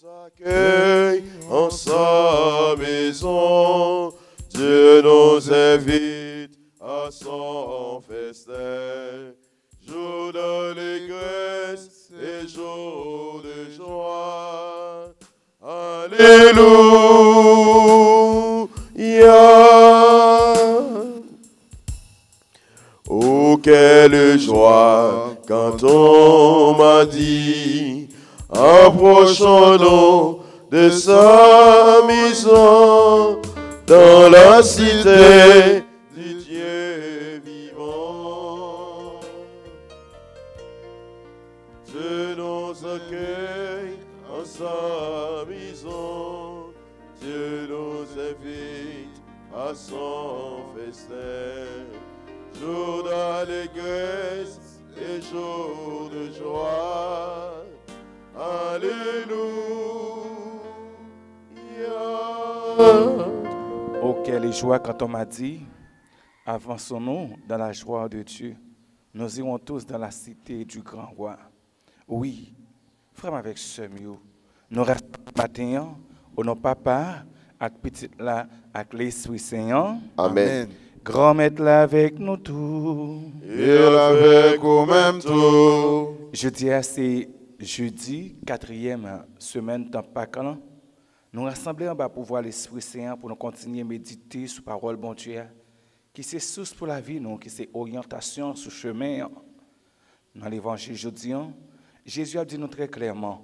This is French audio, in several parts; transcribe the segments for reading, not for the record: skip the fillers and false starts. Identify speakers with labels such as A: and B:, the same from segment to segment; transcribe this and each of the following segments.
A: Accueille en sa maison, Dieu nous invite à son festin, jour d'allégresse et jour de joie. Alléluia. Oh, quelle joie quand on m'a dit, approchons-nous de sa maison, dans la cité du Dieu vivant. Dieu nous accueille en sa maison, Dieu nous invite à son festin, jour d'allégresse et jour de joie. Alléluia.
B: Oh, quelle joie quand on m'a dit, avançons-nous dans la joie de Dieu. Nous irons tous dans la cité du grand roi. Oui, frère avec ce mieux, nous restons matin au nom papa, avec petit là, avec l'Esprit Saint.
A: Amen.
B: Grand maître là avec nous tous.
A: Et avec nous-mêmes tous.
B: Jeudi, c'est jeudi, 4e semaine dans Pâques. Nous rassemblons en bas pour voir l'Esprit Saint, pour nous continuer à méditer sur la parole bon Dieu, qui c'est source pour la vie, nous, qui c'est orientation sur le chemin. Dans l'évangile jeudi, Jésus a dit nous très clairement,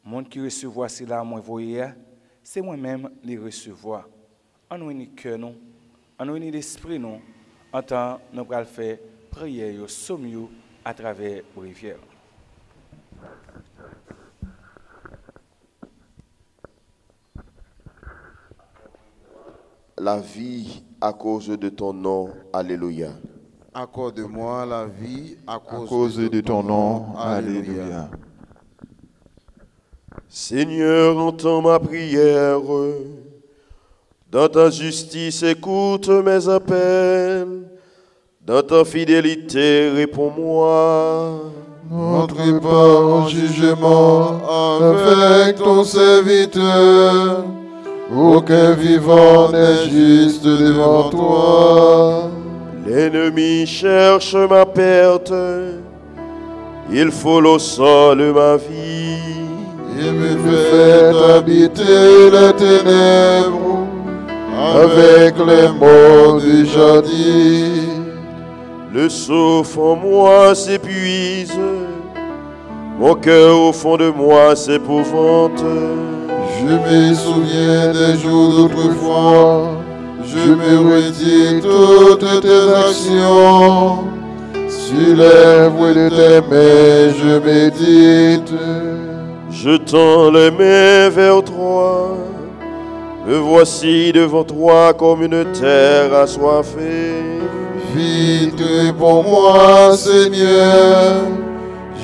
B: le monde qui recevoir cela, moi voyez, c'est moi-même les recevoir. En nous unit que nous, en nous unit l'esprit nous, en temps nous allons faire prière au sommet à travers la rivière.
A: La vie à cause de ton nom, alléluia.
C: Accorde-moi la vie à
D: cause de ton nom, alléluia.
A: Seigneur, entends ma prière. Dans ta justice, écoute mes appels. Dans ta fidélité, réponds-moi.
C: N'entre pas en jugement avec ton serviteur. Aucun vivant n'est juste devant toi.
A: L'ennemi cherche ma perte. Il foule au sol ma vie.
C: Il me fait habiter les ténèbres avec les morts du jardin.
A: Le souffle en moi s'épuise. Mon cœur au fond de moi s'épouvante.
C: Je me souviens des jours d'autrefois, je me redis toutes tes actions. Sur les voies de tes mains, je médite.
A: Je tends les mains vers toi. Me voici devant toi comme une terre assoiffée.
C: Vite réponds-moi, Seigneur,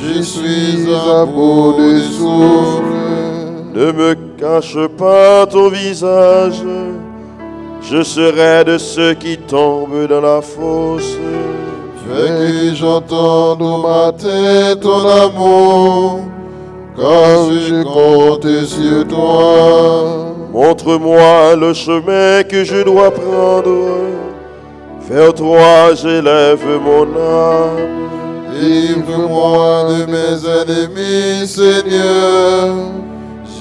C: je suis à bout de souffle.
A: Ne me cache pas ton visage, je serai de ceux qui tombent dans la fosse.
C: Fais que j'entende au matin ton amour, car je compte sur toi.
A: Montre-moi le chemin que je dois prendre, vers toi j'élève mon âme.
C: Délivre-moi de mes ennemis, Seigneur.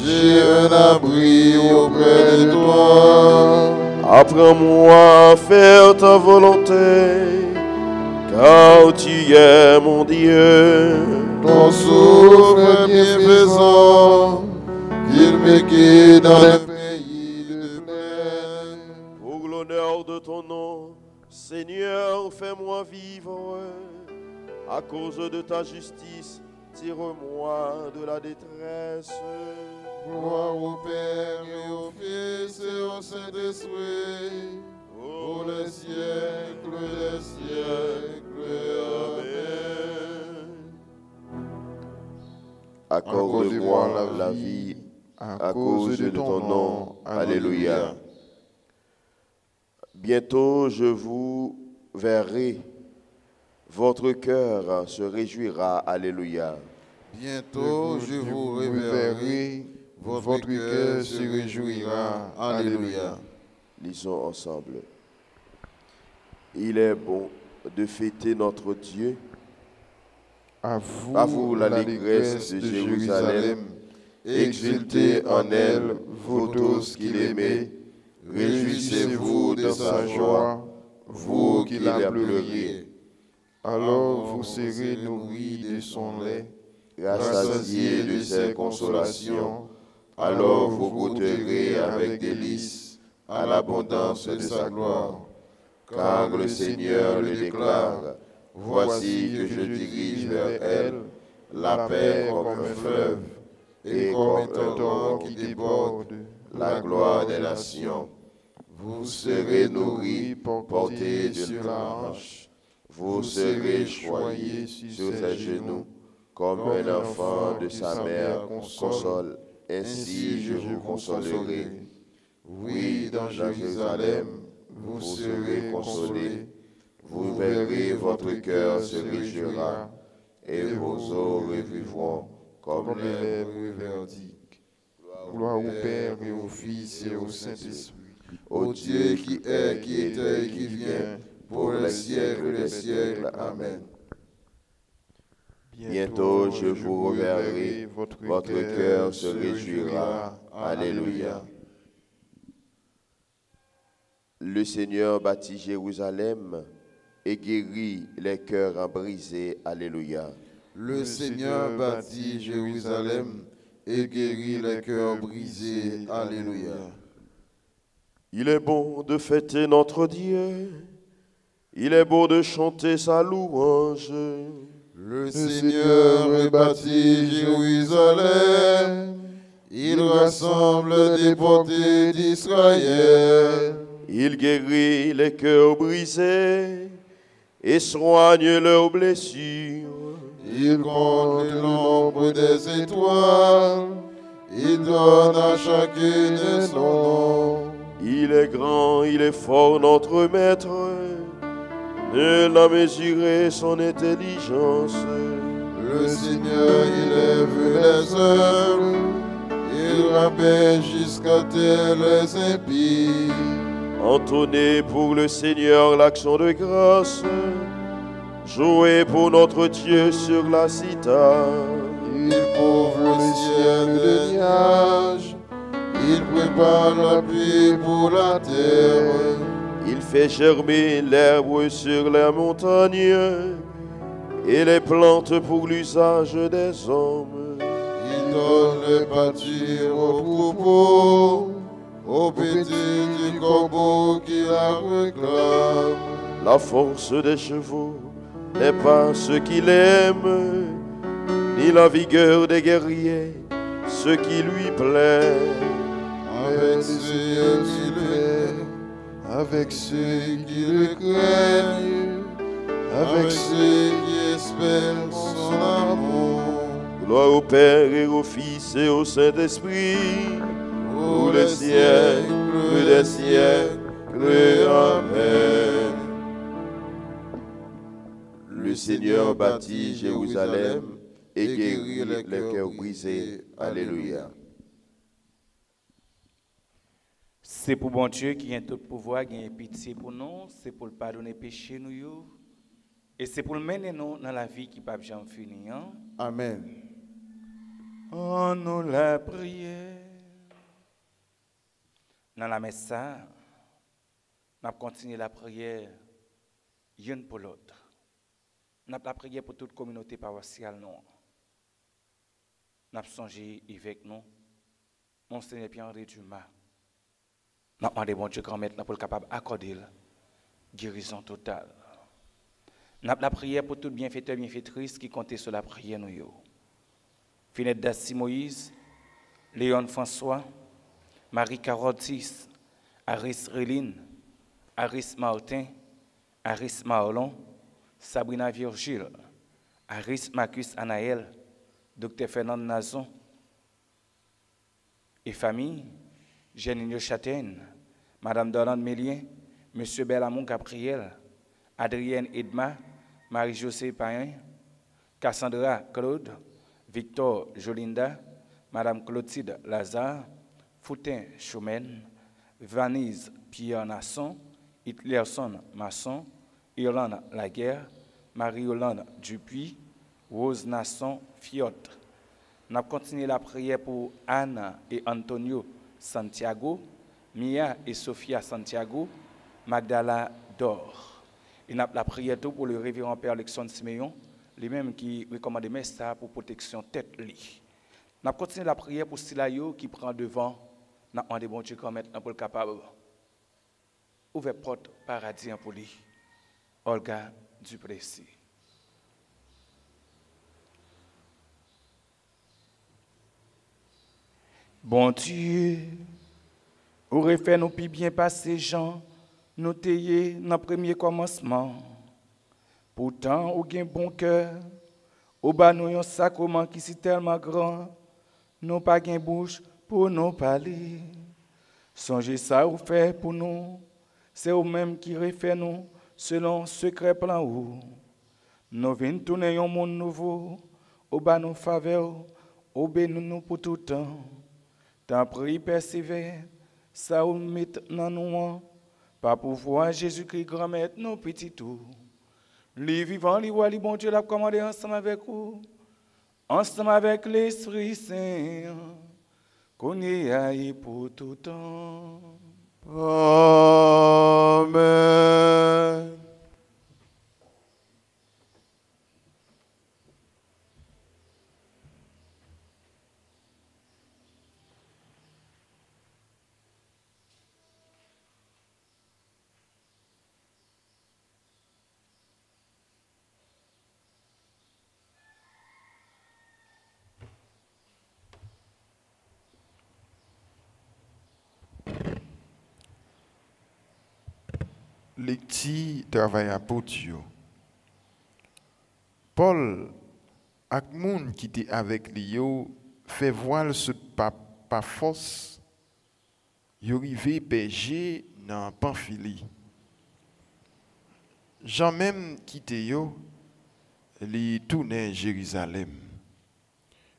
C: J'ai un abri auprès de toi.
A: Apprends-moi à faire ta volonté, car tu es mon Dieu.
C: Ton souffle bienfaisant, il me guide dans le pays de plaine.
A: Pour l'honneur de ton nom, Seigneur, fais-moi vivre. À cause de ta justice, tire-moi de la détresse.
C: Gloire au Père et au Fils et au Saint-Esprit, pour les siècles des siècles. Amen.
A: Accorde-moi la vie à cause de ton nom. Alléluia. Bientôt je vous verrai, votre cœur se réjouira. Alléluia.
C: Bientôt je vous reverrai, votre cœur se réjouira. Alléluia.
A: Lisons ensemble. Il est bon de fêter notre Dieu.
C: À
A: À vous l'allégresse de Jérusalem. Exultez en elle, vous tous qui l'aimez. Réjouissez-vous de sa joie, vous qui la pleuriez.
C: Alors vous serez nourris de son lait,
A: Rassasiés de ses consolations, alors vous goûterez avec délice à l'abondance de sa gloire. Car le Seigneur le déclare, voici que je dirige vers elle la paix comme un fleuve et comme un torrent qui déborde la gloire des nations. Vous serez nourris, portés sur la hanche, vous serez choyés sur ses genoux, comme un enfant de sa mère console, ainsi je vous consolerai. Oui, dans Jérusalem, vous serez consolés, vous verrez votre cœur se réjouira, et vos os revivront comme les lèvres verdiques.
C: Gloire au Père et au Fils et au Saint-Esprit.
A: Ô Dieu qui est, qui était et qui vient, pour les siècles des siècles. Amen. Bientôt je vous reverrai, votre cœur se réjouira. Alléluia. Le Seigneur bâtit Jérusalem et guérit les cœurs brisés. Alléluia.
C: Le Seigneur bâtit Jérusalem et guérit les cœurs brisés. Alléluia.
A: Il est bon de fêter notre Dieu. Il est beau de chanter sa louange.
C: Le Seigneur bâtit Jérusalem. Il rassemble des portées d'Israël.
A: Il guérit les cœurs brisés et soigne leurs blessures.
C: Il compte le nombre des étoiles. Il donne à chacune son nom.
A: Il est grand, il est fort, notre Maître. Nul n'a mesuré son intelligence.
C: Le Seigneur, il élève les œuvres. Il rabaisse jusqu'à terre les impies.
A: Entonnez pour le Seigneur l'action de grâce. Jouez pour notre Dieu sur la cithare.
C: Il couvre le ciel de nuages. Il prépare la pluie pour la terre.
A: Il fait germer l'herbe sur les montagnes et les plantes pour l'usage des hommes.
C: Il donne le pâture au troupeau, au petit du corbeau qui la réclame.
A: La force des chevaux n'est pas ce qu'il aime, ni la vigueur des guerriers ce qui lui plaît.
C: Avec ceux qui le avec ceux qui le craignent, avec ceux qui espèrent son amour.
A: Gloire au Père et au Fils et au Saint-Esprit, pour les siècles des siècles. Amen. Le Seigneur bâtit Jérusalem et guérit les cœurs brisés. Alléluia.
B: C'est pour bon Dieu qui a tout pouvoir, qui a pitié pour nous, c'est pour pardonner péché nous, et c'est pour mener nous dans la vie qui ne peut jamais finir.
C: Amen.
B: Oh, nous la prière. Dans la messe, nous continuons la prière, l'une pour l'autre. Nous avons la prière pour toute communauté paroissiale. Nous avons songé avec nous, Monseigneur Pierre-André Dumas. Nous avons demandé bon Dieu grand maître pour être capable d'accorder la guérison totale. Nous avons la prière pour tout bienfaiteur, bienfaitrice qui comptait sur la prière. Finette Dassi Moïse, Léon François, Marie Carotis, Aris Réline, Aris Martin, Aris Marlon, Sabrina Virgile, Aris Marcus Anaël, Dr. Fernand Nazon, et famille, Jeanine Châtaigne, Madame Dorlande Mélien, Monsieur Bellamont Gabriel, Adrienne Edma, Marie-Josée Payen, Cassandra Claude, Victor Jolinda, Madame Clotilde Lazare, Foutin Chomène, Vanise Pierre Nasson, Hitlerson Masson, Irlande Laguerre, Marie-Yolande Dupuis, Rose Nasson Fiotre. Nous avons continué la prière pour Anna et Antonio Santiago, Mia et Sofia Santiago, Magdala Dor. Et nous avons la prière pour le révérend Père Alexandre Siméon, lui-même qui recommande ça pour protection tête li. Nous avons continué la prière pour Silayo qui prend devant. Nous avons demandé bon Dieu qu'on mette pour le capable. Ouvre porte paradis pour lui. Olga Duplessis. Bon Dieu, aurait fait nous plus bien passer Jean, nous tailler dans le premier commencement. Pourtant, au gain bon cœur, au bas nous un sacrement qui est tellement grand, nous pas gain bouche pour nous parler. Songez ça ou fait pour nous, c'est au même qui refait nous selon secret plan ou. Nous venons tourner un monde nouveau, au bas nous faveur, au béni nous pour tout temps. Tant pris persévère, ça ou met dans nous, pas pour voir Jésus-Christ grand-mère nos petits tout. Les vivants, les rois, les bon Dieu l'a commandé ensemble avec vous, ensemble avec l'Esprit Saint, qu'on y aille pour tout temps.
C: Amen. Les petits travaillent à Dieu. Paul, ak moun qui était avec lui, fait voile ce pas force, yo rivé péché dans Pamphylie. Jean même quitté yo, li tourné Jérusalem.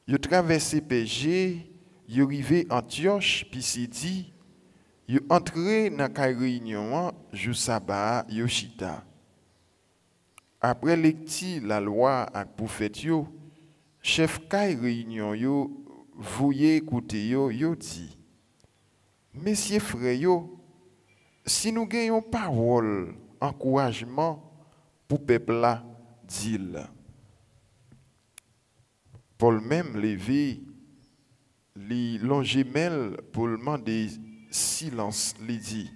C: Yo traversé péché, yo rivé Antioche, Pisidie. Yo entré dans la réunion jour sabbat yo chita. Après lecti la loi ak prophète yo, chef kay réunion yo vouye écouter yo dit: Messieurs frères yo, si nous gagnons parole, encouragement pour peuple là, dit-il. Paul même levé li longemel pour le demander silence, li dit: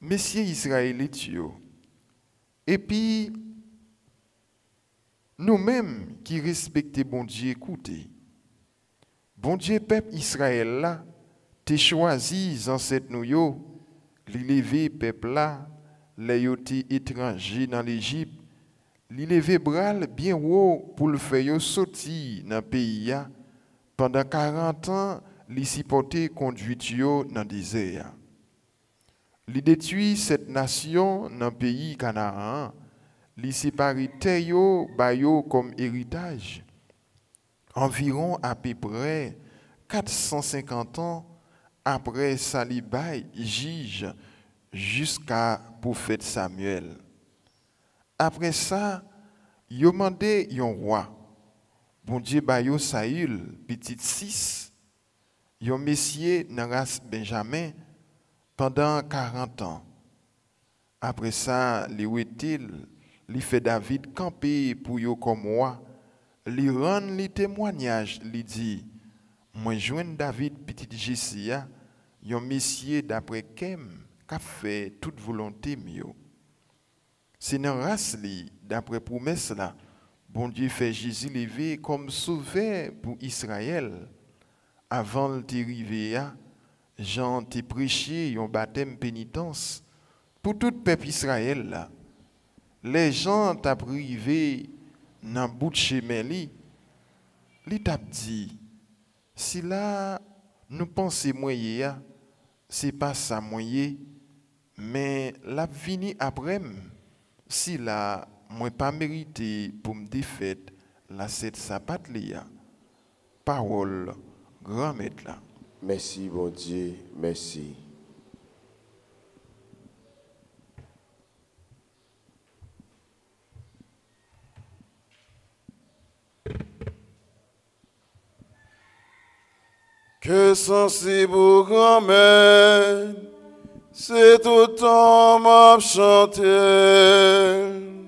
C: Messieurs Israélites, et puis nous-mêmes qui respectons bon Dieu, écoutez, bon Dieu, peuple Israël là, t'es choisi ancêtre nous yo, li levé peuple là, les yoté étrangers dans l'Égypte, li levé bral bien haut pour le faire sortir dans le pays pendant 40 ans. Li supporter conduite yo dans désert. Li détruit cette nation dans pays Canaan. Li séparé terre yo ba yo comme héritage. Environ à peu près 450 ans après Salibay juge jusqu'à prophète Samuel. Après ça, yo mandé yon roi. Bon Dieu ba yo Saül petit 6. Yon messier dans race Benjamin pendant 40 ans. Après ça, li fait David camper pour yo comme moi. Li rend li témoignage, li dit: Moi joindre David petit Jessia, yon messier d'après kem qu'a fait toute volonté mio. C'est dans race li d'après promesse là, bon Dieu fait Jésus lever comme sauveur pour Israël. Avant le arrivé, Jean t'a prêché un baptême pénitence pour tout le peuple Israël là. Les gens t'a privé dans bout de chemin li t'a dit: si là nous pensons moyen, c'est pas ça moyen, mais la vini après, si là moi pas mérité pour me défaire la cette sapat li. Parole
D: grand maître là.
A: Merci, bon Dieu, merci. Que sensible au grand maître, c'est autant m'a chanté.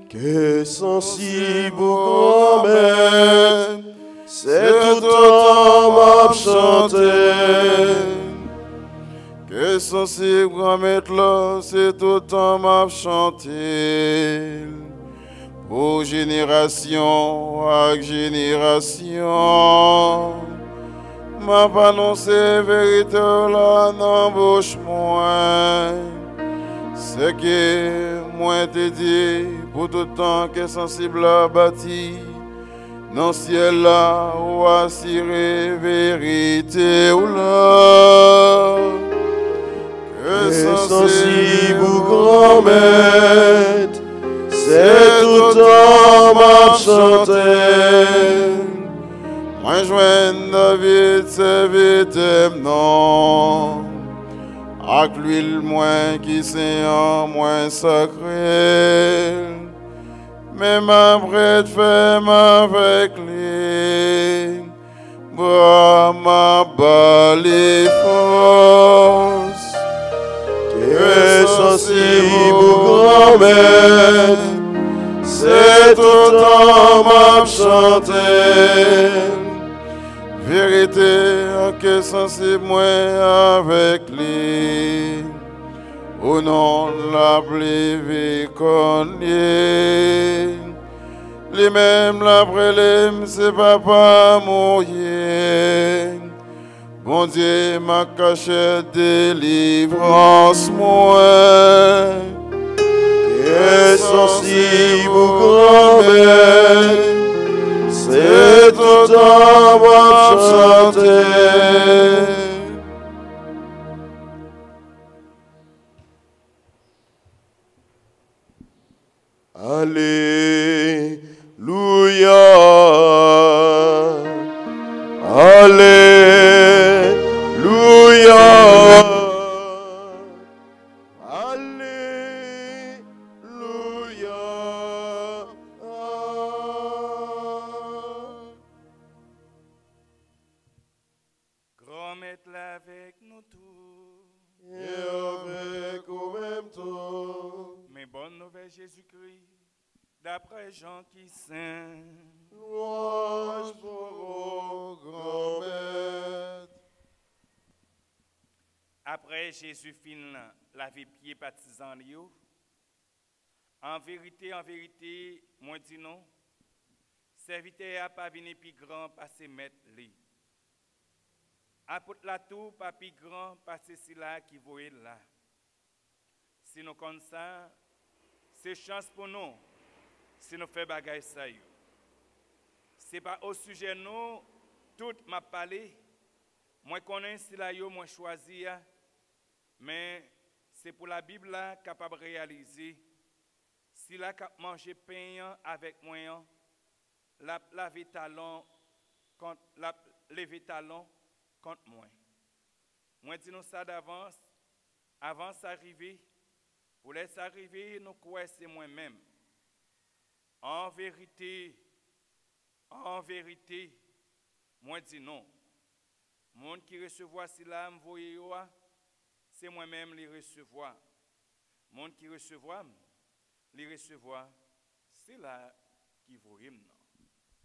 A: Que sensible au grand maître, c'est autant m'a chanté. Que sensible au grand maître là, c'est autant m'a chanté. Pour génération à génération, m'a pas annoncé vérité là n'embauche moi. C'est que moi te dit pour tout temps que sensible à bâti dans ciel là ou assuré vérité ou là. Que sensible au grand maître, c'est tout temps m'a chanté. Moi joigne David, c'est vite non. Avec l'huile moins qui c'est en moins sacré. Mais ma prête ferme avec lui. Bois ma balle et force. Que sensible au grand maître, c'est autant m'a chanté. Vérité, que sensible moi avec lui. Au nom de la pluie connier. Les mêmes la prélève, c'est papa mouillé. Bon Dieu m'a caché délivrance moi. Que sensible au grand maître, c'est autant m'a chanté. Alléluia, Alléluia, Alléluia.
B: Grand maître là avec nous tous.
A: Et avec au même temps,
B: Mais bonne nouvelle Jésus-Christ, d'après Jean qui saint.
A: louange pour grand maître.
B: Après Jésus fin laver pied baptisant Lio, en vérité, moi dis non, serviteur a pas venu plus grand passer mettre li. Apôtre la tour pas plus grand passer si là qui voyait là. Si nous comme ça, c'est chance pour nous si nous faisons bagaille ça. C'est pas au sujet nous tout m'a parlé. Moi connais si là yo moi choisi mais c'est pour la Bible là capable de réaliser si là cap manger pain avec moi la laver talon contre la lever talon contre moi. Moi dis nous ça d'avance avant s'arriver pour laisser arriver nous croire c'est moi-même. En vérité, moi dis non. Monde qui recevoir si là m'voyer c'est moi-même les recevoir. Monde qui recevoir, c'est là qui voyait non.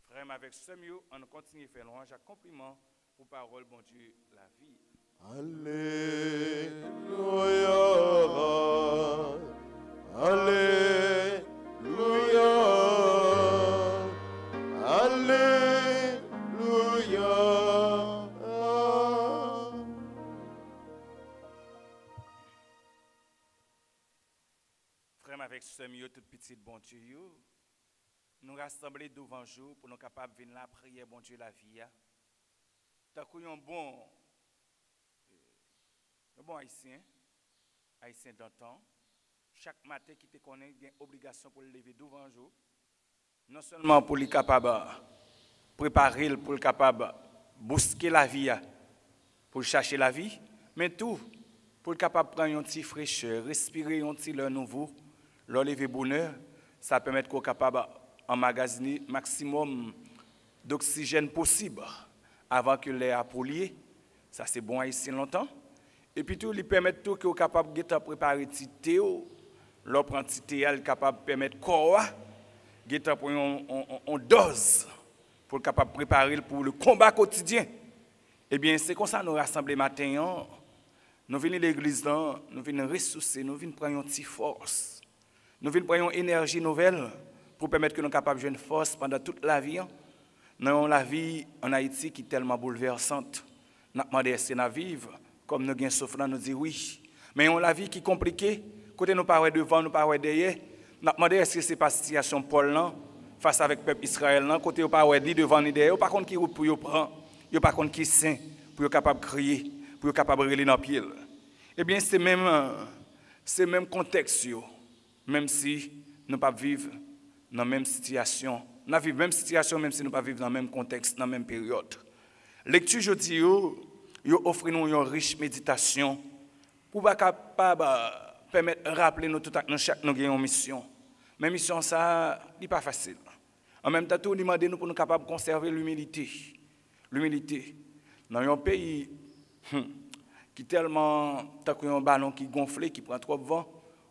B: Frère avec ce mieux, on continue à faire louange à compliment pour parole bon Dieu la vie.
A: Alléluia, Alléluia, Alléluia.
B: Frère avec ce mieux tout petit bon Dieu, nous rassembler devant jour pour nous capables de venir la prière bon Dieu la vie. Tant qu'on bon haïtien d'antan, chaque matin qui te connaît, il y a une obligation pour le lever devant jour. Non seulement pour le capable préparer, pour le capable bousquer la vie, pour chercher la vie, mais tout pour être capable de prendre un petit fraîcheur, respirer un petit l'air nouveau, leur lever bonheur, ça permet qu'on soit capable d'emmagasiner maximum d'oxygène possible avant que l'air a pollué. Ça c'est bon ici longtemps. Et puis tout, lui permet tout qu'on soit capable de préparer petit thé, leur prendre petit thé, capable de permettre corps de prendre une dose pour être capable de préparer pour le combat quotidien. Eh bien, c'est comme ça nous rassembler matin. Nous venons à l'église, nous venons ressourcer, nous venons prendre une petite force. Nous venons prendre une énergie nouvelle pour permettre que nous soyons capables de jouer une force pendant toute la vie. Nous avons la vie en Haïti qui est tellement bouleversante. Nous avons demandé si nous vivre comme nous avons souffrance, nous disons oui. Mais nous avons la vie qui est compliquée. Côté nous parlons devant, nous parlons derrière. Nous avons demandé est-ce que ce n'est pas la situation Paul là, face avec le peuple Israël. Côté nous parlons devant et derrière. Par contre, qui route pour nous prendre. Par contre, qui saint pour être capable de crier, pour être capable de relayer dans le pied. Eh bien, c'est le même contexte, même si nous ne pas vivre dans la même situation. Nous vivons dans la même situation, même si nous ne pas vivre dans le même contexte, dans la même période. Lecture aujourd'hui, offre nous une riche méditation pour être capable de permettre de rappeler nous tout à chaque nous avons une mission. Mais mission, ça n'est pas facile. En même temps, nous demandons pour nous capables de conserver l'humilité. L'humilité. Dans un pays qui est tellement, tant qu'un ballon qui gonfle, qui prend trop de vent,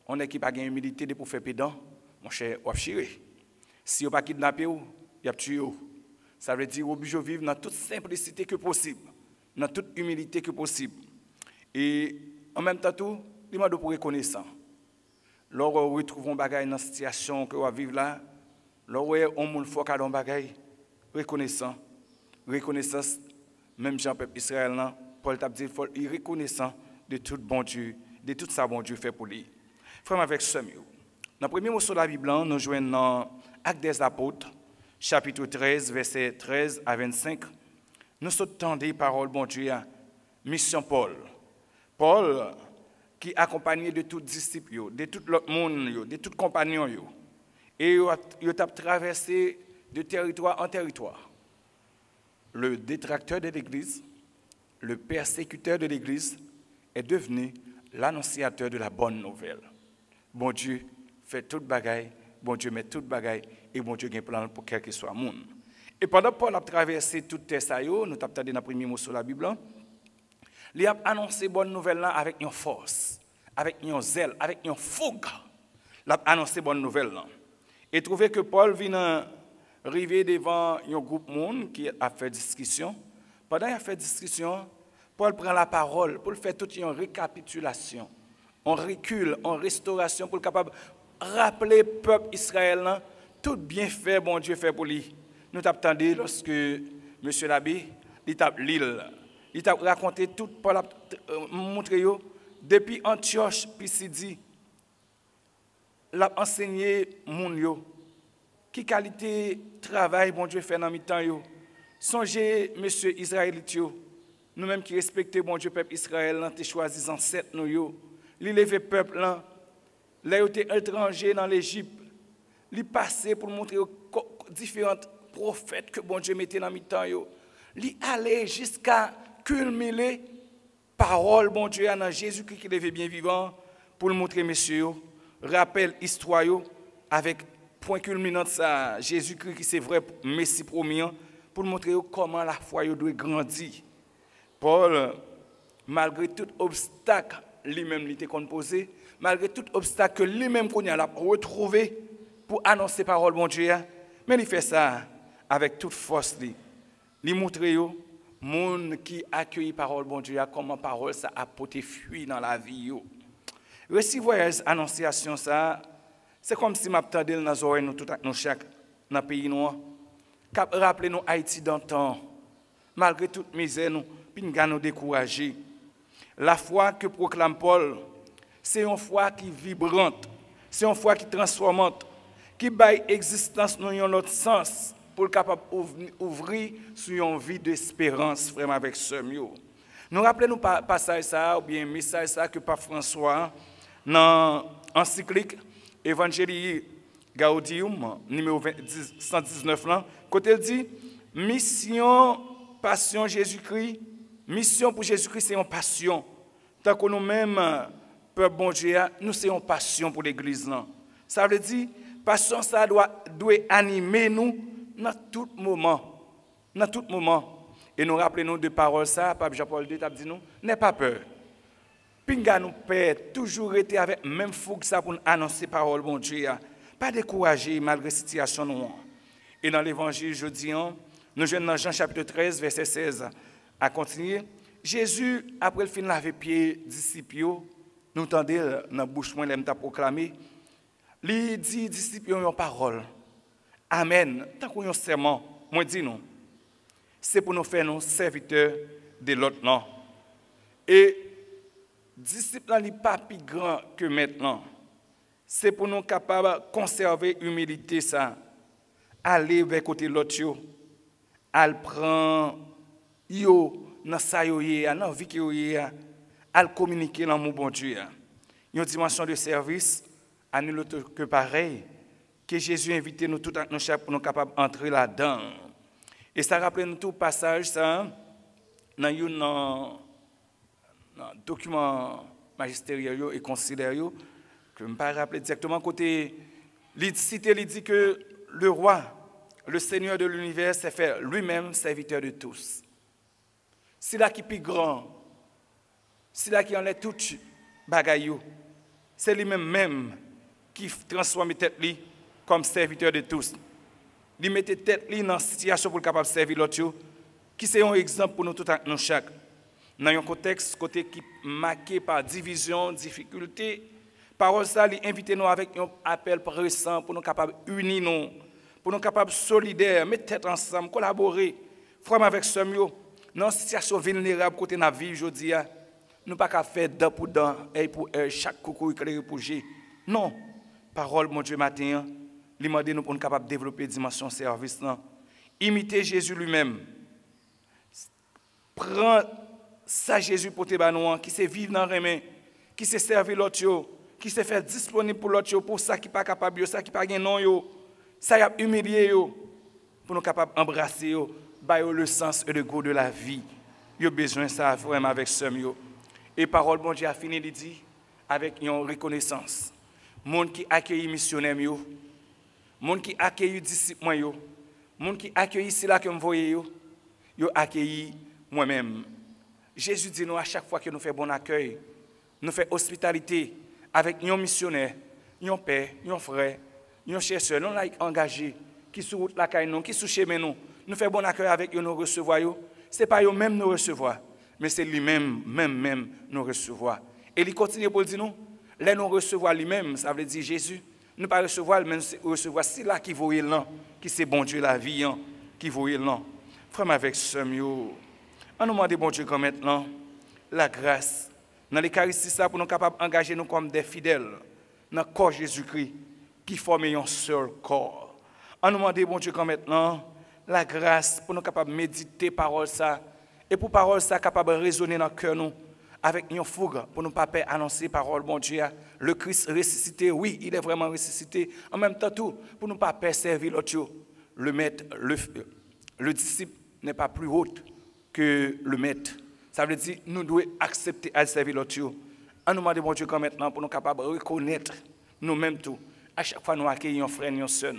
B: on est qui pas gain humilité pour faire pédant, mon cher, on va chirer. Si on pas kidnapper ou, il y a tué. Ça veut dire obligé de vivre dans toute simplicité que possible, dans toute humilité que possible. Et en même temps tout, il m'a pour reconnaissant. Lorsqu'on retrouve un bagage dans la situation que on va vivre là, lorsqu'on a faut qu'à un bagage reconnaissance, même Jean-Peuple Israël là, Paul t'a dit il est reconnaissant de tout bon Dieu, de tout ça bon Dieu fait pour lui. Frère avec Samuel. Dans le premier mot sur la Bible, nous jouons dans Actes des Apôtres, chapitre 13, versets 13 à 25. Nous sommes des paroles bon Dieu, mission Paul. Paul qui accompagné de tous les disciples, de tout le monde, de tous les compagnons. Et il a traversé de territoire en territoire. Le détracteur de l'Église, le persécuteur de l'Église est devenu l'annonciateur de la bonne nouvelle. Bon Dieu fait toute bagaille, bon Dieu met toute bagaille, et bon Dieu a un plan pour quel que soit le monde. Et pendant que Paul a traversé toute terre, nous avons entendu dans le premier mot sur la Bible, il a annoncé bonne nouvelle là avec une force, avec un zèle, avec une fougue. Il a annoncé bonne nouvelle là. Et trouvé que Paul vient arriver devant un groupe de monde qui a fait discussion. Pendant qu'il a fait discussion, Paul prend la parole pour faire toute une récapitulation. On recule, en restauration pour être capable de rappeler le peuple israélien tout bienfait bon Dieu fait pour lui. Nous t'attendons lorsque M. l'abbé, il t'a l'île. Il t'a raconté tout, Paul a montré depuis Antioche, puis il dit, il a enseigné mon yo. Qui qualité travail bon Dieu fait dans le temps yo. Songez, monsieur Israélite, nous-mêmes qui respectons bon Dieu peuple Israël, nous avons choisi ancêtres nous yo. Li levé peuple là, là était étranger dans l'Égypte. Li passé pour montrer aux différents prophètes que bon Dieu mettait dans le temps yo. Li allait jusqu'à culminer parole bon Dieu dans Jésus-Christ qui est bien vivant pour le montrer monsieur rappel histoire avec point culminant de ça Jésus-Christ qui c'est vrai Messie promis pour montrer comment la foi doit grandir. Paul malgré tout obstacle lui-même était posé, malgré tout obstacle que lui-même qu'on a retrouvé pour annoncer parole bon Dieu, mais il fait ça avec toute force il montre yo monde qui accueille parole bon Dieu comment parole ça a porté fruit dans la vie yo. Recevoir annonciation ça c'est comme si m'attendais dans oreilles nous tout nous chaque dans pays noir cap rappeler nous Haïti d'antan malgré toute misère nous puis nous décourager. La foi que proclame Paul, c'est une foi qui est vibrante, c'est une foi qui est transformante, qui baille existence dans un autre sens pour capable ouvrir sur une vie d'espérance vraiment avec ce mieux. Nous rappelons passage ça ou bien message ça que Pape François dans encyclique Evangelii Gaudium numéro 119 là, côté il dit mission passion Jésus-Christ Mission pour Jésus-Christ, c'est une passion. Tant que nous-mêmes, peuple bon Dieu, nous c'est une passion pour l'Église. Ça veut dire, passion, ça doit animer nous dans tout moment. Dans tout moment. Et nous rappelons de paroles, ça, Pape Jean-Paul II a dit nous, n'aie pas peur. Pinga nous père toujours été avec même fougue ça pour nous annoncer parole bon Dieu. Pas décourager malgré la situation nous. Et dans l'évangile, je dis, nous jeunes dans Jean chapitre 13, verset 16, à continuer. Jésus, après le fin de laver pieds disciples, nous entendons dans la bouche, moi, il a proclamé, il dit disciples une parole. Amen. Tant qu'on a un serment, moi dis nous, c'est pour nous faire nous serviteurs de l'autre. Et disciple n'est pas plus grand que maintenant. C'est pour nous capables de conserver l'humilité, ça. Aller vers côté l'autre, aller prendre dans sa yoye, dans vie qui yoye, aller communiquer dans mon bon Dieu. Une dimension de service, à nul autre que pareil, que Jésus a invité nous tout à nous pour nous capables d'entrer là-dedans. Et ça rappelle nous tout passage, ça, dans un document magistériel et conciliaire, que je ne peux pas rappeler directement, côté, il dit que le roi, le Seigneur de l'univers, s'est fait lui-même serviteur de tous. C'est là qui est plus grand, c'est là qui en est tout bagaillou. C'est lui-même qui transforme tête lui comme serviteur de tous. Il mettait tête lui dans une situation pour capable servir l'autre, qui c'est un exemple pour nous tous nous chaque. Dans un contexte côté qui marqué par division, difficulté, parole ça lui invite nous avec un appel pressant pour nous capables unir nous, pour nous capables solidaires, mettre tête ensemble, collaborer, frère avec somme dans une situation vulnérable côté la vie aujourd'hui, nous pas qu'à faire dent pour dent et pour chaque coucou éclairé pour G. Non, parole mon Dieu matin, lui demander nous pour nous capables développer dimension service là. Imiter Jésus lui-même. Prends ça Jésus pour te banouan qui sait vivre dans les mains, qui sait servir l'autre, qui sait faire disponible pour l'autre pour ça qui pas capable, ça qui pas gain non yo, ça y a humilié yo pour nous capable embrasser yo, bailler le sens et le goût de la vie. Yo besoin ça vraiment avec somme yo. Et parole bon Dieu a fini de dire avec une reconnaissance. Monde qui accueille missionnaire yo, monde qui accueille disciple moi yo, monde qui accueille ici là que me voyez yo accueilli moi-même. Jésus dit nous à chaque fois que nous faisons bon accueil, nous faisons hospitalité avec un missionnaire, un père, un frère, un chercheur, nous sommes engagés, qui sont route la caille nous, qui sont chez nous, nous faisons bon accueil avec eux, nous recevoir. Ce n'est pas eux-mêmes nous recevoir, mais c'est lui-même, même nous recevoir. Et il continue pour dire nous, là nous recevoir lui-même, ça veut dire Jésus, nous pas recevoir, mais nous recevoir, c'est là qui voyait là, qui c'est bon Dieu la vie, qui voyait là. Frère avec ce mieux. On nous demande, bon Dieu, comme maintenant, la grâce, dans l'Eucharistie, ça pour nous capables d'engager nous comme des fidèles, dans le corps Jésus-Christ, qui forme un seul corps. On nous demande, bon Dieu, comme maintenant, la grâce pour nous capables de méditer parole ça, et pour parole ça, capable de résonner dans le cœur nous, avec une fougue, pour nous pas annoncer parole, bon Dieu, le Christ ressuscité, oui, il est vraiment ressuscité, en même temps tout, pour nous pas servir l'autre, le maître, le disciple n'est pas plus haut que le maître. Ça veut dire nous devons accepter à servir l'autre. On nous demande bon Dieu comme maintenant pour nous capables de reconnaître nous-mêmes tout. À chaque fois nous accueillons un frère, une sœur.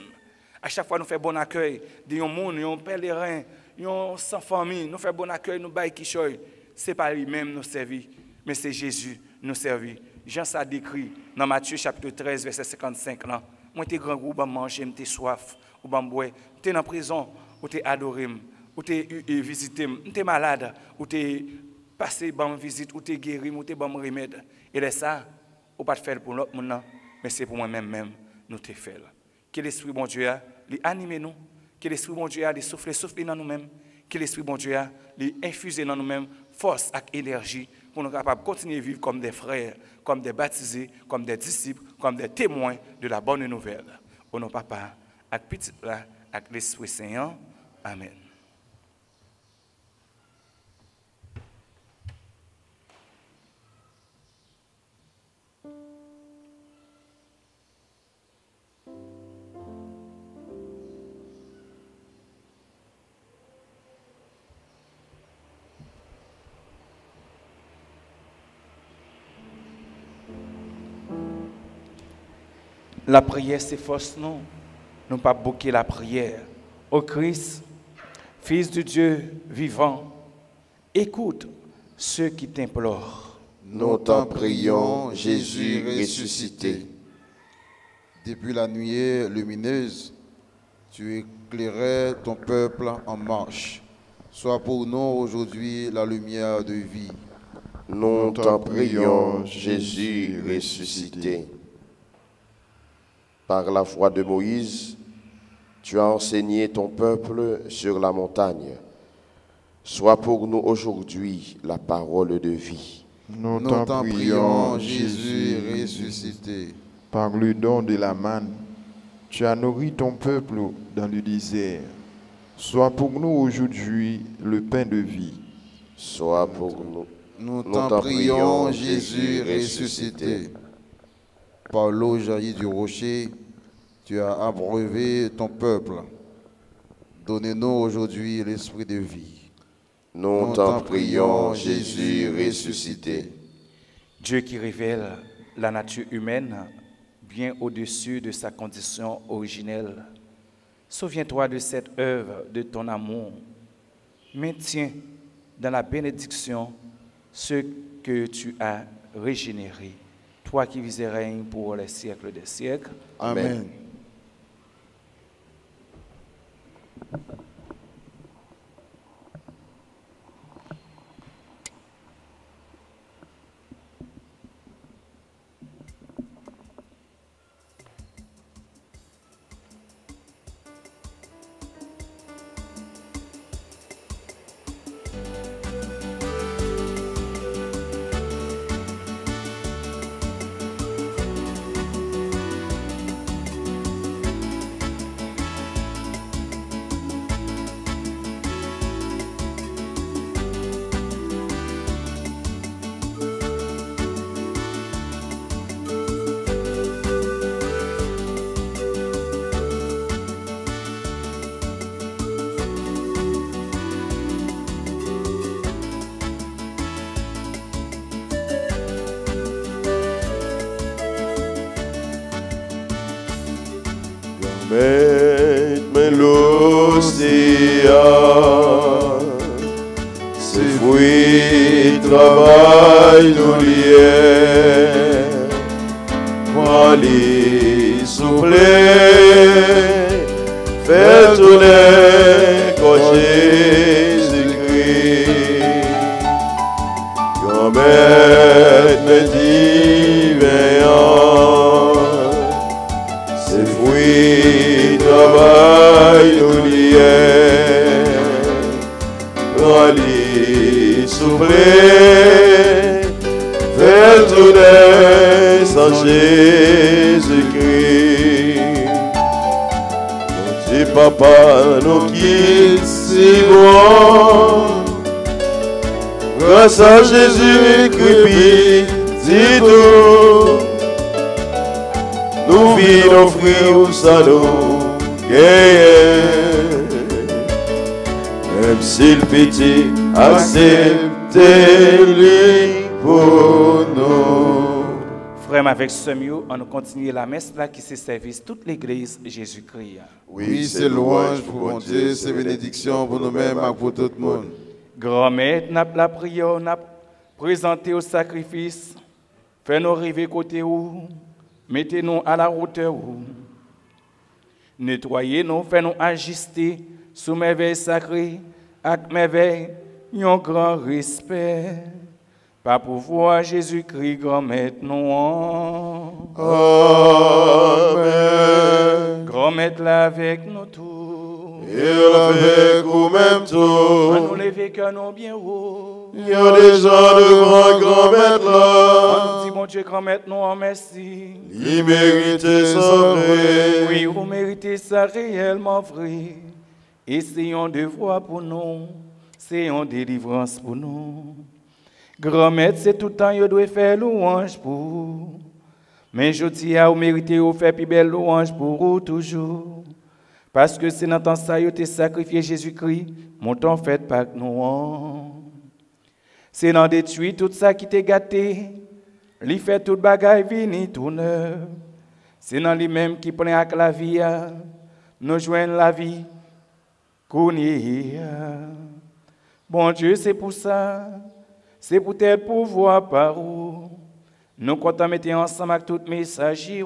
B: À chaque fois nous faisons bon accueil de un monde, un pèlerin, un sans famille, nous faisons bon accueil, nous baillons qui choy. Ce n'est pas lui-même nous servir, mais c'est Jésus nous servir. Jean ça décrit dans Matthieu chapitre 13 verset 55 là. Moi t'es grand groupe, manger, t'es soif, ou boire, t'es dans prison, ou t'es adoré. Ou t'es visité, ou t'es malade, ou t'es passé bonne visite, ou t'es guéri, ou t'es bon remède. Et là ça, ou pas faire pour l'autre monde, mais c'est pour moi-même nous te faire. Que l'esprit bon Dieu a, lui animer nous, que l'esprit bon Dieu a, lui souffler dans nous-mêmes, que l'esprit bon Dieu a, lui infuser dans nous-mêmes force et énergie pour nous capables de continuer à vivre comme des frères, comme des baptisés, comme des disciples, comme des témoins de la bonne nouvelle. Au nom papa, avec petit là, avec l'Esprit Saint. Amen. La prière, c'est force, non. Nous pas bouquer la prière. Ô Christ, Fils de Dieu vivant, écoute ceux qui t'implorent.
A: Nous t'en prions, Jésus ressuscité.
C: Depuis la nuée lumineuse, tu éclairais ton peuple en marche. Sois pour nous aujourd'hui la lumière de vie.
A: Nous t'en prions, Jésus ressuscité. Par la foi de Moïse, tu as enseigné ton peuple sur la montagne. Sois pour nous aujourd'hui la parole de vie.
C: Nous t'en prions, Jésus ressuscité.
D: Par le don de la manne, tu as nourri ton peuple dans le désert. Sois pour nous aujourd'hui le pain de vie.
A: Sois pour nous.
C: Nous t'en prions, Jésus ressuscité. Par l'eau jaillie du rocher, tu as abreuvé ton peuple. Donnez-nous aujourd'hui l'esprit de vie.
A: Nous t'en prions, Jésus ressuscité.
B: Dieu qui révèle la nature humaine bien au-dessus de sa condition originelle. Souviens-toi de cette œuvre de ton amour. Maintiens dans la bénédiction ce que tu as régénéré. Toi qui vis et règnes pour les siècles des siècles.
C: Amen.
A: Mais l'océan, ses fruits travaillent nos liens, moi les souffler, faire tourner quand Jésus-Christ, comme être divin, ses fruits travaillent nos liens, rallye souffler, faire tourner sans Jésus-Christ. Mon Dieu Papa nous quitte si bon, grâce à Jésus-Christ, dis tout. Nous vivons nos fruits ça nous gagne. Même s'il pitié, acceptez-le pour nous.
B: Frère, avec ce mieux, on continue la messe là qui se service toute l'église Jésus-Christ.
C: Oui, c'est louange pour mon Dieu, c'est bénédiction pour nous-mêmes et pour tout le monde.
B: Grand maître, n'a la prière, n'a présenté au sacrifice. Fais-nous arriver côté où. Mettez-nous à la hauteur où. Nettoyez-nous, faites-nous ajuster sous merveilles sacrées, avec merveilles, un grand respect. Par pouvoir Jésus-Christ, grand maître, nous.
A: Amen.
B: Grand maître là avec nous tous.
A: Et avec vous-même
B: À
A: tous.
B: nous lever que nous bien haut.
A: Il y a des gens de grands maîtres
B: On
A: là.
B: dit, mon Dieu, grand maître, nous en merci.
A: Il mérite son vrai.
B: Oui, vous méritez ça réellement vrai. Essayons de voir pour nous, essayons délivrance pour nous. Grand maître, c'est tout le temps, il doit faire louange pour vous. Mais je dis à vous méritez de faire plus belle louange pour vous toujours. Parce que c'est dans temps ça, vous avez sacrifié Jésus-Christ, mon temps fait par nous. C'est dans détruire tout ça qui t'est gâté, lui fait toute bagaille vini tout neuf. C'est dans lui-même qui prend avec la vie, nous joignons la vie qu'on y a. Bon Dieu, c'est pour ça, c'est pour tel pouvoir par où nous comptons mettre ensemble avec tout messager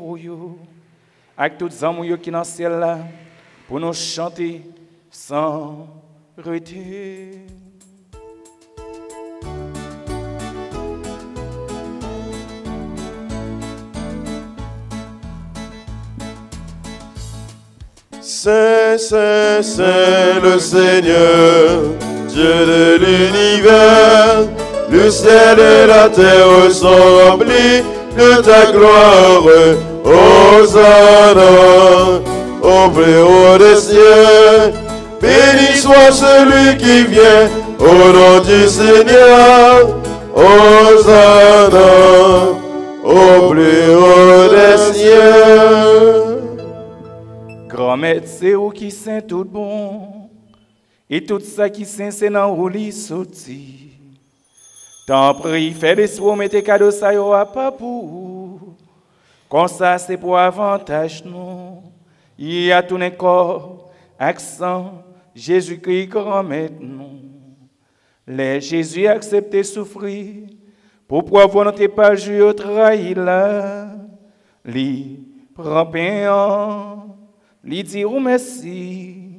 B: avec tous les hommes qui sont dans le ciel là, pour nous chanter sans arrêter.
A: Saint, Saint, Saint le Seigneur, Dieu de l'univers, le ciel et la terre sont remplis de ta gloire. Hosanna, au plus haut des cieux, béni soit celui qui vient au nom du Seigneur. Hosanna, au plus haut des cieux.
B: Grand maître, c'est où qui saint tout bon, et tout ça qui saint, c'est dans où l'y sorti. T'en prie, fais des soins, mais tes cadeaux, ça y aura pas pour. Comme ça, c'est pour avantage, non. Il y a tout un corps, accent, Jésus-Christ, grand maître, non. Les Jésus a accepté souffrir, pour pouvoir notre pas jouer trahi là. Li prend pain. Li dit ou merci,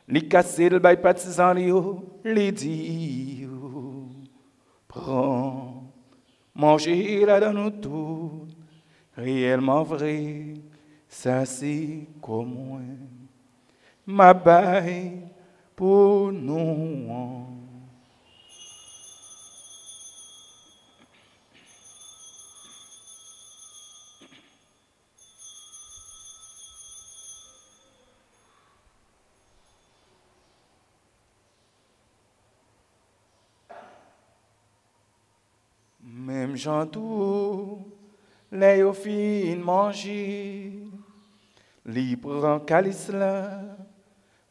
B: li casse le bail partisan li dit prends, manger là dans nous tout, réellement vrai, ça c'est commun, ma baille pour nous. Même Jean tout, les au fin manger, li prend calice là,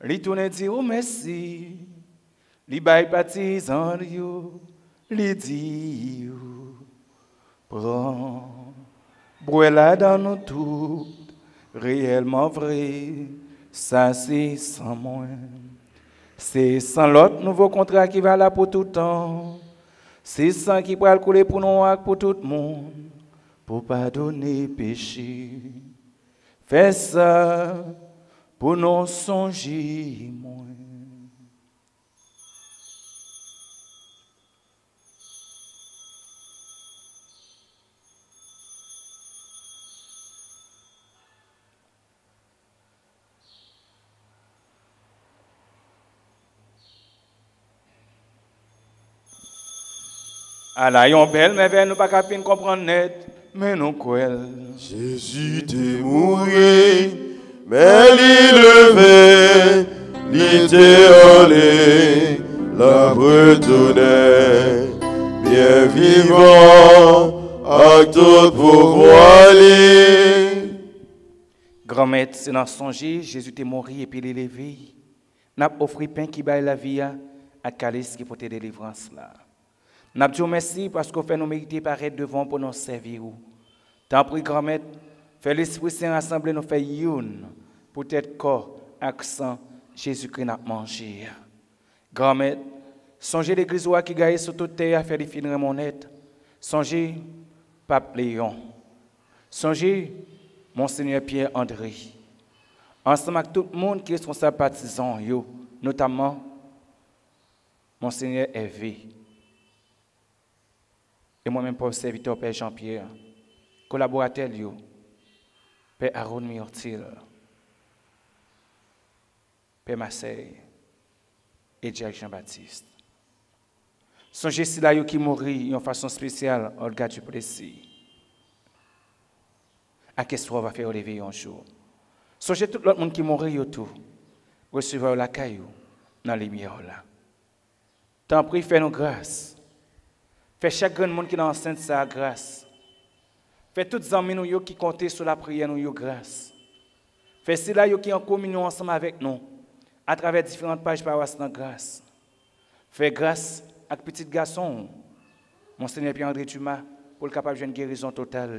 B: li tourne dire merci, li bail partisan li dit prends, bois là dans nous tout, réellement vrai, ça c'est sans moi, c'est sans l'autre nouveau contrat qui va là pour tout temps. C'est ça qui peut couler pour nous et pour tout le monde, pour pardonner péché. Fais ça pour nous songer moins. Alors, yon belle merveille, nous pas capable de comprendre net, mais nous croyons.
A: Jésus t'est mouru, mais il levé, il t'est allé, la retourné, bien vivant, à tout pouvoir.
B: Grand-mère, c'est dans songer, Jésus t'est mort et puis il est levé. N'a offert pain qui baille la vie à calice qui porte délivrance là. N'a dit merci parce qu'on fait nous mériter paraître devant pour nous servir. Tant pis grand-mère, fait l'Esprit Saint rassembler nous fait une pour être corps accent Jésus-Christ n'a mangé. Grand-mère, songez l'église qui gagne sur toute terre à faire des films remonnettes. Songez Pape Léon. Songez Monseigneur Pierre André. Ensemble avec tout le monde qui est responsable partisan, notamment Monseigneur Hervé. Et moi-même, pour serviteur Père Jean-Pierre, collaborateur, Père Aaron Myrtil, Père Marseille et Jacques Jean-Baptiste. Songez si là qui mourit de façon spéciale, Olga Duplessis. À quel soir va faire lever un jour. Songez tout le monde qui mourit tout, recevoir la caillou dans les lumières là. Tant pis, fais-nous grâce. Fais chaque grand monde qui est dans l'enceinte sa grâce. Fais tous les amis nous qui comptent sur la prière nous grâce. Fais ceux-là qui sont en communion ensemble avec nous à travers différentes pages paroisses dans grâce. Fais grâce à petit garçon, Monseigneur Pierre-André Dumas, pour le capable de une guérison totale.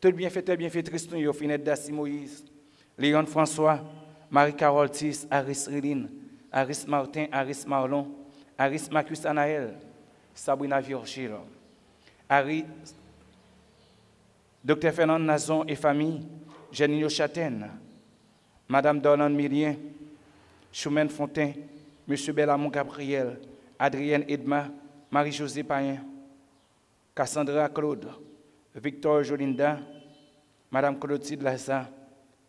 B: Tout bienfaitrice nous, Finette Dassi Moïse, Léon François, Marie-Carole Tis, Aris Riline, Aris Martin, Aris Marlon, Aris Marcus Anaël, Sabrina Virgile, Aris, Dr. Fernand Nazon et famille, Janine Châtaine, Madame Dornan Milien, Choumen Fontaine, M. Bellamont Gabriel, Adrienne Edma, Marie-Josée Payen, Cassandra Claude, Victor Jolinda, Madame Clotilde Laza,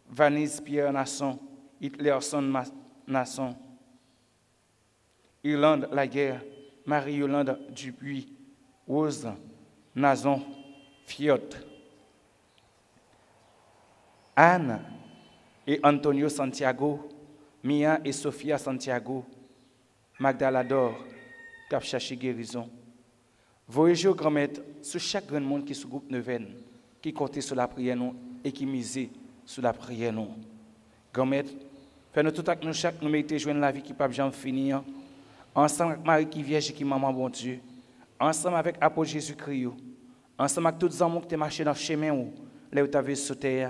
B: Vanise Pierre Nasson, Hitlerson Nasson, Irlande Laguerre, Marie-Yolande Dupuis, Rose Nazon, Fiot, Anne et Antonio Santiago, Mia et Sofia Santiago, Magdalador, Cap chercher guérison. Voyez-vous, grand-maître, sur chaque grand monde qui est sous groupe Neuvaine, qui comptait sur la prière nous et qui misait sur la prière nous. Grand-maître, fais-nous tout avec nous chaque nous mériter joindre la vie qui ne peut jamais finir. Ensemble avec Marie qui Vierge et qui Maman bon Dieu. Ensemble avec Apôtre Jésus-Christ. Ensemble avec tous les hommes qui ont marché dans le chemin où là où tu avais sauté.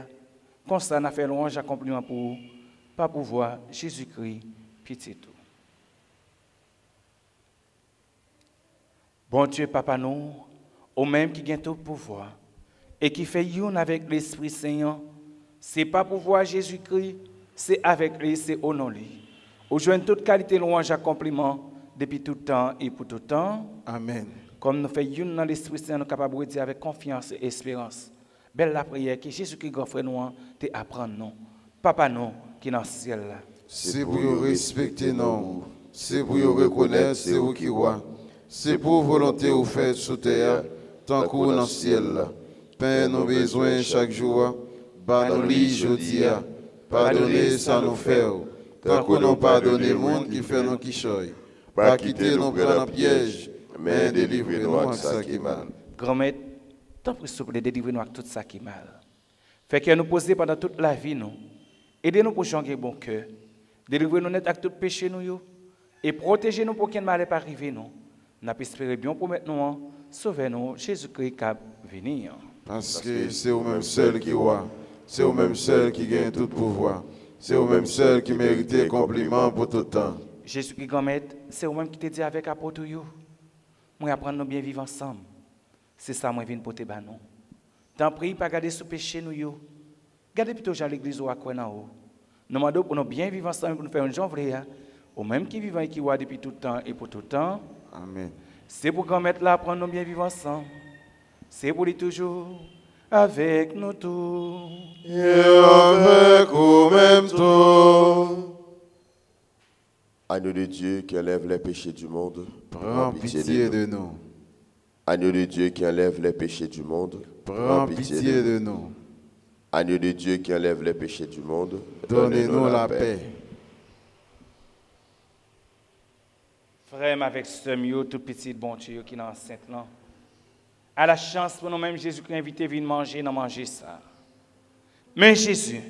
B: Comme ça, on a fait louange accomplissement pour vous. Pas pouvoir, Jésus-Christ, pitié tout. Bon Dieu, Papa, nous, au même qui gagne tout pouvoir et qui fait une avec l'Esprit Saint, c'est pas pouvoir Jésus-Christ, c'est avec lui, c'est au nom de lui. Aujourd'hui, toute qualité, louange, accomplissement, depuis tout temps et pour tout temps.
D: Amen.
B: Comme nous faisons une dans l'Esprit Saint, nous sommes capables de dire avec confiance et espérance. Belle la prière que Jésus-Christ, grand frère, nous, te apprendre, nous. Papa, nous, qui est dans le ciel.
C: C'est pour vous respecter, non. C'est pour vous reconnaître, c'est vous qui roi. C'est pour volonté vous faites sous terre, tant que dans le ciel. Pain nos besoins chaque jour, pardonnez aujourd'hui, pardonnez ça nous faire. Tant que nous pardonnez le monde qui fait nos qui choy. Pas quitter nous prendre en piège, mais délivrez-nous de ça qui est mal.
B: Grand-mère, tant pis s'il vous plaît, délivrez-nous de tout ça qui est mal. Fait que nous poser pendant toute la vie, nous. Aidez-nous pour changer bon cœur. Délivrez-nous net avec tout péché, nous. Et protégez-nous pour qu'il ne mal pas arriver, nous. Nous espérons bien pour maintenant, sauvez-nous, Jésus-Christ qui venir.
C: Parce que c'est au même seul qui roi, c'est au même seul qui gagne tout pouvoir, c'est au même seul qui mérite compliment pour tout temps.
B: Jésus-Christ, grand-mère, c'est au même qui te dit avec apôtre, moi apprendre nous bien vivre ensemble. C'est ça, moi, je viens pour te battre. Tant pis, pas garder ce péché, nous. Gardez plutôt à l'église ou à quoi en haut. Nous demandons pour nous bien vivre ensemble, pour nous faire une journée vraie, au même qui vivant et qui voit depuis tout le temps et pour tout le temps.
C: Amen.
B: C'est pour qu'on mette là, apprendre nous bien vivre ensemble. C'est pour lui toujours avec nous tous.
C: Et avec au même temps.
A: Agneau de Dieu qui enlève les péchés du monde,
C: Prends pitié de nous.
A: Agneau de Dieu qui enlève les péchés du monde,
C: Prends pitié de nous.
A: Agneau de Dieu qui enlève les péchés du monde,
C: Donnez-nous la paix.
B: Frère, avec ce mieux, tout petit bon Dieu qui est enceinte là. À la chance pour nous-mêmes, Jésus-Christ invité à venir manger, nous manger ça. Mais Jésus,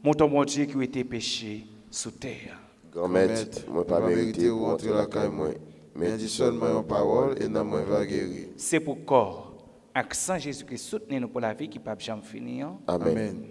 B: mon ton bon Dieu qui a été péché sous terre.
A: Grand-maître, moi pas mérité
C: ou entrer la caille moi, mais dis seulement une parole et non moi va guérir.
B: C'est pour corps, accent Jésus-Christ soutenez nous pour la vie qui ne peut jamais finir.
A: Amen.
C: Amen.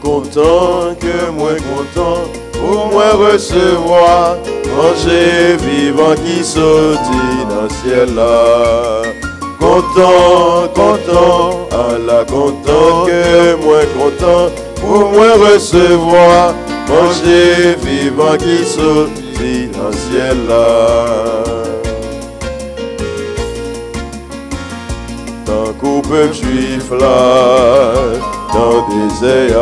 A: Content que moi content pour moi recevoir manger vivant qui sortit dans le ciel là. Content, content, Allah content que moi content pour moi recevoir manger vivant qui sortit dans le ciel là. Tant qu'au peuple juif là, dans le désert,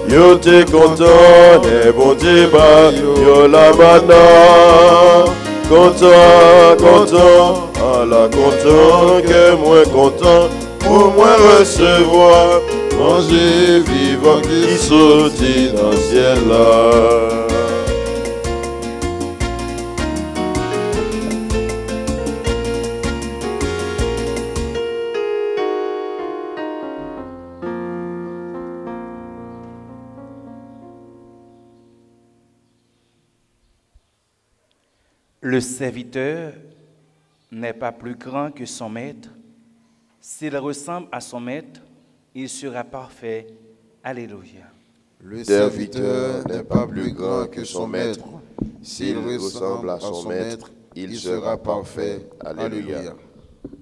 A: yo t'es content, et bon Dieu bah, yo la maintenant. Content, content, Allah content, que moi content, pour moi recevoir, manger vivant qui sortit dans le ciel là.
B: Le serviteur n'est pas plus grand que son maître. S'il ressemble à son maître, il sera parfait. Alléluia.
C: Le serviteur n'est pas plus grand que son maître. S'il ressemble à son maître, il sera parfait. Alléluia.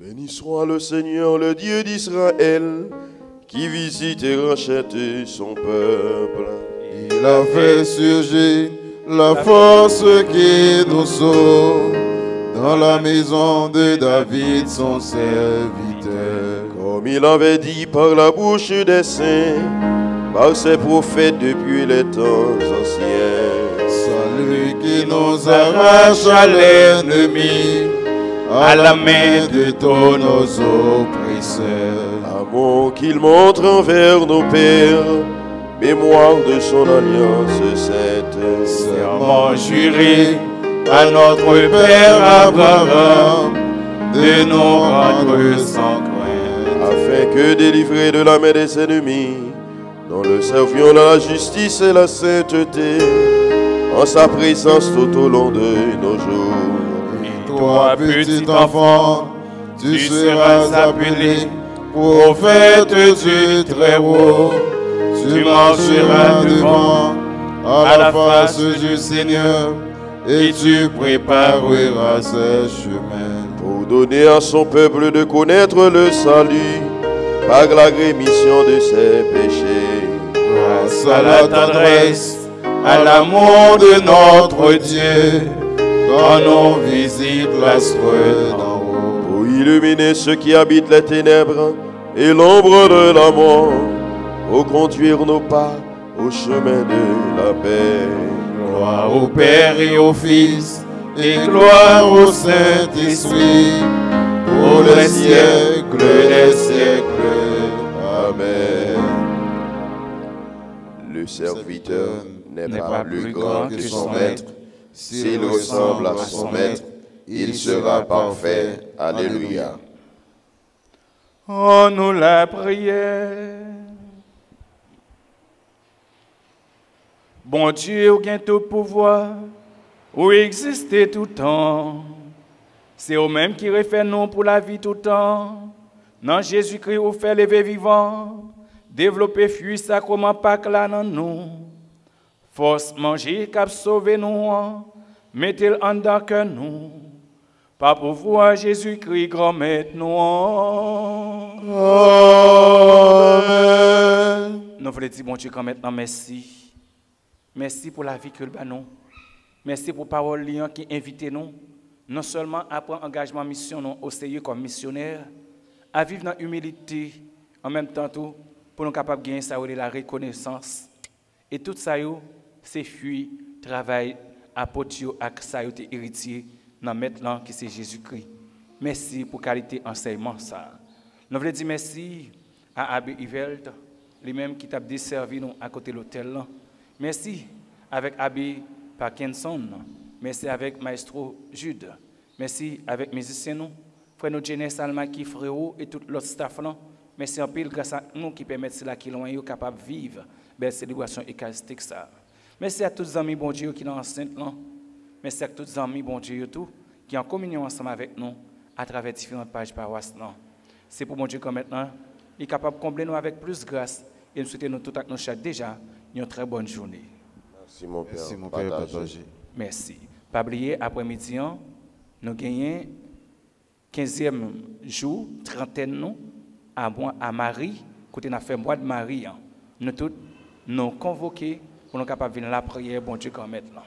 A: Béni soit le Seigneur, le Dieu d'Israël, qui visite et rachète son peuple.
C: Il a fait surgir la force qui nous sauve dans la maison de David, son serviteur.
A: Comme il avait dit par la bouche des saints, par ses prophètes depuis les temps anciens.
C: Celui qui nous arrache à l'ennemi, à la main de tous nos oppresseurs.
A: L'amour qu'il montre envers nos pères, mémoire de son alliance sainte.
C: Serment juré à notre Père Abraham de nous rendre sans crainte,
A: afin que délivrés de la main des ennemis, nous le servions dans la justice et la sainteté, en sa présence tout au long de nos jours.
C: Et toi, petit enfant, tu seras appelé prophète du Très-Haut. Tu marcheras devant à la face du Seigneur et tu prépareras ses chemins
A: pour donner à son peuple de connaître le salut par la rémission de ses péchés.
C: Grâce à la tendresse, à l'amour de notre Dieu, quand on visite l'astre d'en haut,
A: pour illuminer ceux qui habitent les ténèbres et l'ombre de la mort, pour conduire nos pas au chemin de la paix.
C: Gloire au Père et au Fils, et gloire au Saint-Esprit, pour les siècles des siècles. Amen.
A: Le serviteur n'est pas plus grand que son maître. S'il ressemble à son maître, il sera parfait. Alléluia.
B: Oh, nous la prière. Bon Dieu, ou gain tout pouvoir, ou existe tout temps. C'est au même qui refait nous pour la vie tout temps. Non, Jésus-Christ, ou fait lever vivant, développer fuir ça comme Pâques là dans nous. Force manger cap sauver nous, mettez-le en dedans que nous. Pas pour voir Jésus-Christ grand maître nous.
C: Amen.
B: Nous voulons dire bon Dieu quand maintenant merci. Merci pour la vie que nous avons. Merci pour la parole qui invite nous, non seulement à prendre engagement mission au sérieux comme missionnaire, à vivre dans l'humilité, en même temps tout, pour nous capables de gagner ça, la reconnaissance. Et tout ça, c'est fuir, travail, apôtre, avec ça, héritier, dans le maître qui c'est Jésus-Christ. Merci pour la qualité enseignement ça. Nous voulons dire merci à Abbé Yvelt, lui-même qui t'a desservi nous à côté de l'hôtel. Merci avec Abbé Parkinson. Merci avec Maestro Jude. Merci avec musiciens nous, frère nous Jeunesse Almaki, frérot et tout l'autre staff. Merci en pile grâce à nous qui permettent cela qui loin capable de vivre belle célébration eucharistique ça. Merci à tous les amis bon Dieu qui sont enceintes là. Merci à tous les amis bon Dieu tout qui en communion ensemble avec nous à travers différentes pages paroisses là. C'est pour mon Dieu que maintenant il est capable de combler nous avec plus de grâce et nous souhaitons nous tout à nos chats déjà une très bonne journée.
A: Merci mon Père.
C: Merci mon Père partagé.
B: Merci. Pas oublier après-midi nous gagnons 15e jour trentaine nous à Marie côté n'a fait mois de Marie. Nous tous nous convoquer pour nous capables de venir la prière, bon Dieu, grand maître là.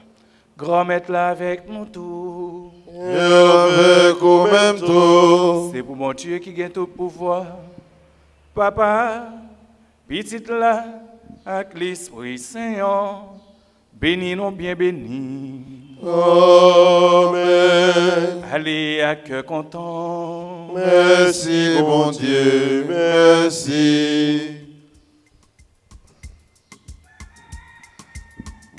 B: Grand maître là avec nous tous.
C: Et avec au même temps.
B: C'est pour mon Dieu qui gagne tout pouvoir. Papa, petite là, avec l'Esprit Saint, bénis nous bien bénis.
C: Amen.
B: Allez à cœur content.
C: Merci, mon Dieu, merci.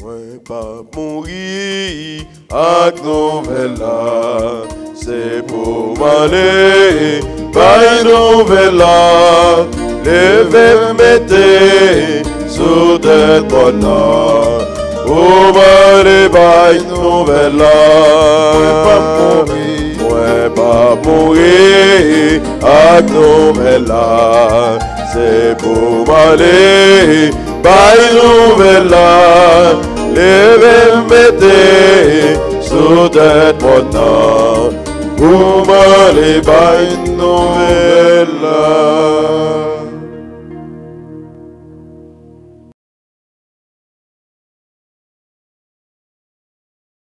C: Moi, pas mourir avec nouvelle là, c'est pour m'aller, pas une nouvelle là, lever m'été, sous tête bonne là, pour m'aller, pas une nouvelle là, moi, pas mourir avec nouvelle là, c'est pour m'aller, pas une nouvelle là, lever m'été, sous tête bonne là, pour m'aller, pas une nouvelle.